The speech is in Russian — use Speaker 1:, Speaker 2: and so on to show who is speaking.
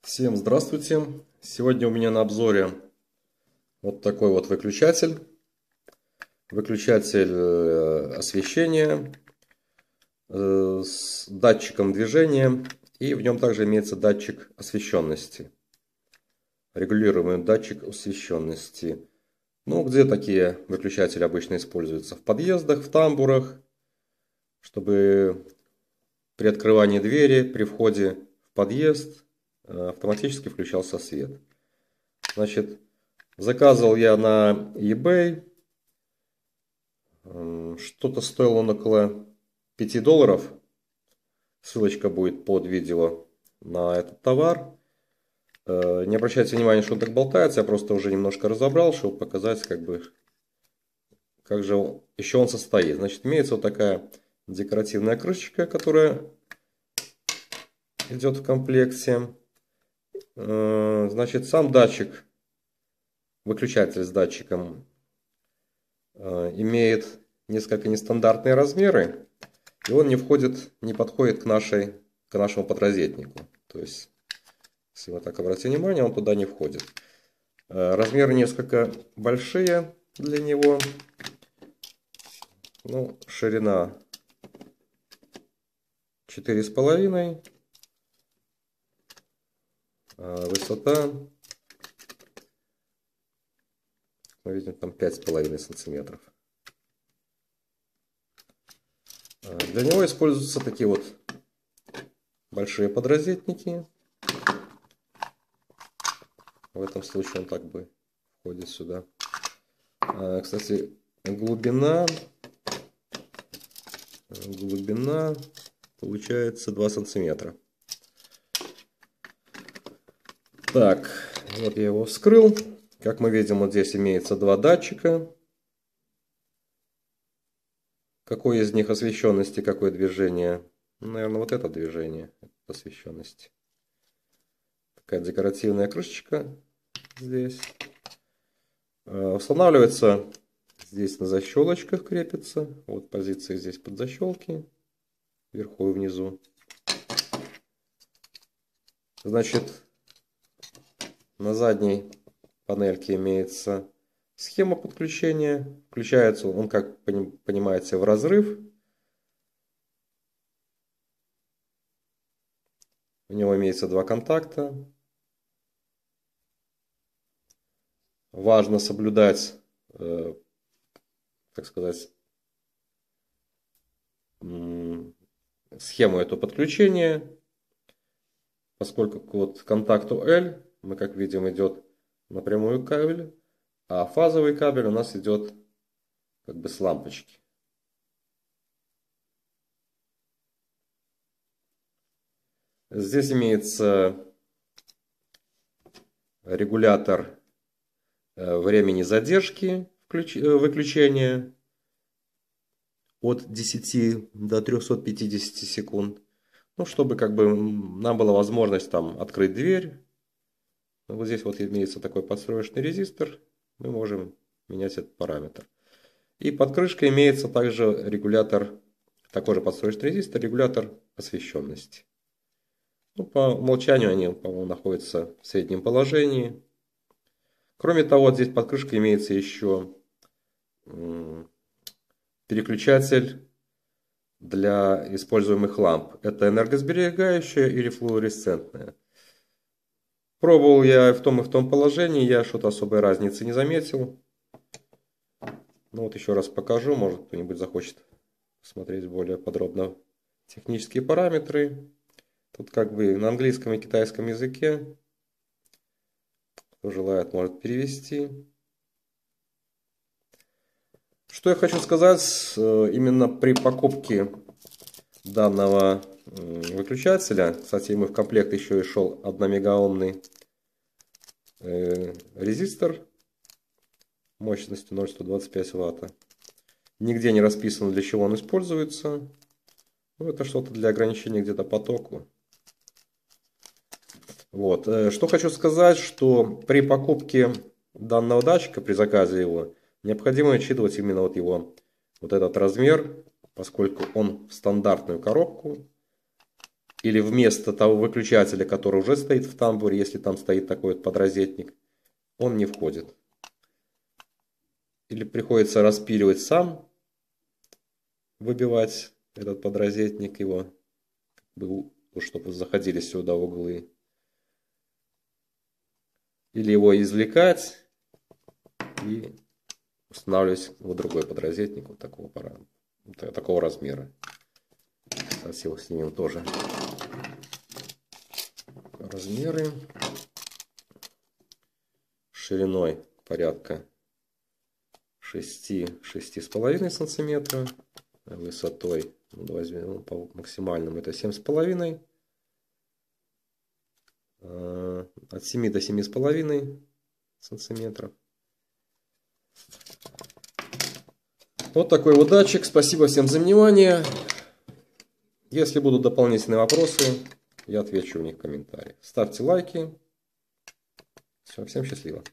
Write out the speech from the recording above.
Speaker 1: Всем здравствуйте! Сегодня у меня на обзоре вот такой вот выключатель. Выключатель освещения с датчиком движения. И в нем также имеется датчик освещенности. Регулируемый датчик освещенности. Ну, где такие выключатели обычно используются? В подъездах, в тамбурах, чтобы при открывании двери, при входе в подъезд автоматически включался свет. Значит, заказывал я на eBay. Что-то стоило он около $5. Ссылочка будет под видео на этот товар. Не обращайте внимания, что он так болтается. Я просто уже немножко разобрал, чтобы показать, как же еще он состоит. Значит, имеется вот такая декоративная крышечка, которая идет в комплекте. Значит, сам датчик, выключатель с датчиком, имеет несколько нестандартные размеры, и он не подходит к нашему подрозетнику. То есть, если вы так обратите внимание, он туда не входит. Размеры несколько большие для него. Ну, ширина 4,5, высота, мы видим, там 5,5 сантиметров. Для него используются такие вот большие подрозетники. В этом случае он так бы входит сюда. Кстати, глубина получается 2 сантиметра. Так, вот я его вскрыл. Как мы видим, вот здесь имеется два датчика. Какой из них освещенности, какое движение? Ну, наверное, вот это движение освещенности. Такая декоративная крышечка здесь. Устанавливается здесь на защелочках, крепится. Вот позиция здесь под защелки, вверху и внизу. Значит, на задней панельке имеется схема подключения. Включается он, как понимаете, в разрыв. У него имеется два контакта. Важно соблюдать, так сказать, схему этого подключения, поскольку вот к контакту L мы, как видим, идет напрямую кабель, а фазовый кабель у нас идет как бы с лампочки. Здесь имеется регулятор времени задержки выключения от 10 до 350 секунд. Ну, чтобы как бы нам была возможность там открыть дверь. Вот здесь вот имеется такой подстроечный резистор. Мы можем менять этот параметр. И под крышкой имеется также регулятор, такой же подстроечный резистор, регулятор освещенности. Ну, по умолчанию они, по-моему, находятся в среднем положении. Кроме того, здесь под крышкой имеется еще переключатель для используемых ламп. Это энергосберегающая или флуоресцентная. Пробовал я в том положении, я что-то особой разницы не заметил. Ну вот еще раз покажу, может кто-нибудь захочет посмотреть более подробно технические параметры. Тут как бы на английском и китайском языке. Кто желает, может перевести. Что я хочу сказать, именно при покупке данного выключателя, кстати, ему в комплект еще и шел 1 мегаомный резистор мощностью 0,125 ватта. Нигде не расписано, для чего он используется. Ну, это что-то для ограничения где-то потоку. Вот. Что хочу сказать, что при покупке данного датчика, при заказе его, необходимо учитывать именно вот его вот этот размер, поскольку он в стандартную коробку или вместо того выключателя, который уже стоит в тамбуре, если там стоит такой вот подрозетник, он не входит. Или приходится распиливать сам, выбивать этот подрозетник его, чтобы заходили сюда углы. Или его извлекать и устанавливать вот другой подрозетник вот такого размера. Сейчас его снимем тоже. Размеры шириной порядка 6-6,5 сантиметра, высотой, возьмем по максимальному, это 7,5, от 7 до 7,5 сантиметров. Вот такой вот датчик. Спасибо всем за внимание. Если будут дополнительные вопросы, я отвечу в них в комментариях. Ставьте лайки. Все, всем счастливо.